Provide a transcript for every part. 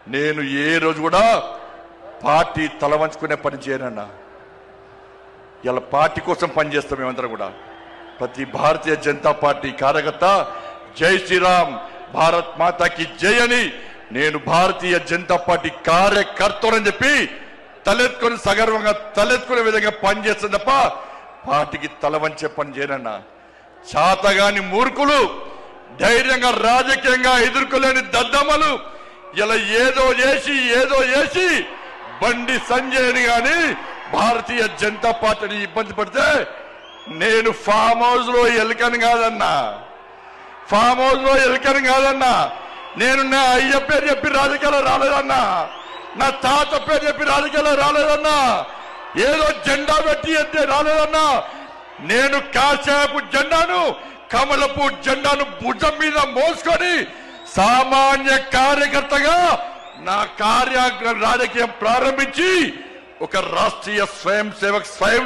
నేను ఏ రోజు కూడా పార్టీ తల వంచుకునే పని చేయనన్నా. ఇలా పార్టీ కోసం పనిచేస్తాం మేమందరం కూడా. ప్రతి భారతీయ జనతా పార్టీ కార్యకర్త జై శ్రీరామ్, భారత్ మాతాకి జై అని నేను భారతీయ జనతా పార్టీ కార్యకర్తని చెప్పి తలెత్తుకొని సగర్వంగా తలెత్తుకునే విధంగా పనిచేస్తుంది తప్ప పార్టీకి తల వంచే పని చేయనన్నా. చాతగాని మూర్ఖులు, ధైర్యంగా రాజకీయంగా ఎదుర్కోలేని దద్దమ్మలు ఇలా ఏదో చేసి బండి సంజయ్ని గాని భారతీయ జనతా పార్టీని ఇబ్బంది పడితే నేను ఫామ్ హౌస్ లో ఎలుకని కాదన్నా, ఫామ్ హౌస్ లో ఎలుకని కాదన్నా. నేను నా అయ్య పేరు చెప్పి రాజకీయాలు రాలేదన్నా, నా తాత పేరు చెప్పి రాజకీయాలు రాలేదన్నా, ఏదో జెండా పెట్టి ఎత్తే రాలేదన్నా. నేను కాశాపు జెండాను, కమలపు జెండాను భుజం మీద మోసుకొని సామాన్య కార్యకర్తగా నా రాజకీయం ప్రారంభించి ఒక రాష్ట్రీయ స్వయం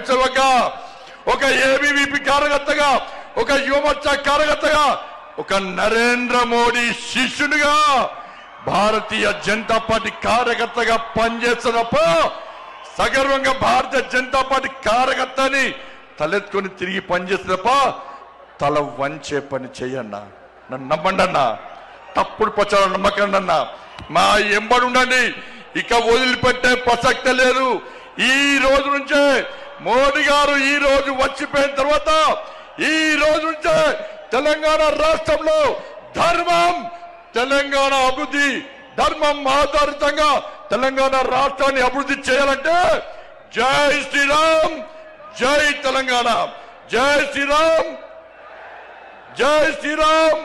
సేవకగా, ఒక ఏబీవీపీ కార్యకర్తగా, ఒక యువమోర్చా కార్యకర్తగా, ఒక నరేంద్ర మోడీ శిష్యునిగా భారతీయ జనతా పార్టీ కార్యకర్తగా పనిచేస్తున్నప్ప సగర్వంగా భారతీయ జనతా పార్టీ కార్యకర్తని తలెత్తుకొని తిరిగి పనిచేస్తున్నప్ప తల వంచే పని చెయ్యన్నా. నన్ను నమ్మండి అన్నా, తప్పుడు ప్రచారం నమ్మకండి అన్నా. మా ఎంబడి ఉండండి, ఇక వదిలిపెట్టే ప్రసక్తే లేదు. ఈ రోజు నుంచే మోడీ గారు ఈ రోజు వచ్చిపోయిన తర్వాత ఈ రోజు నుంచే తెలంగాణ రాష్ట్రంలో ధర్మం, తెలంగాణ అభివృద్ధి, ధర్మం ఆధారితంగా తెలంగాణ రాష్ట్రాన్ని అభివృద్ధి చేయాలంటే జై శ్రీరామ్, జై తెలంగాణ, జై శ్రీరామ్, జై శ్రీరామ్.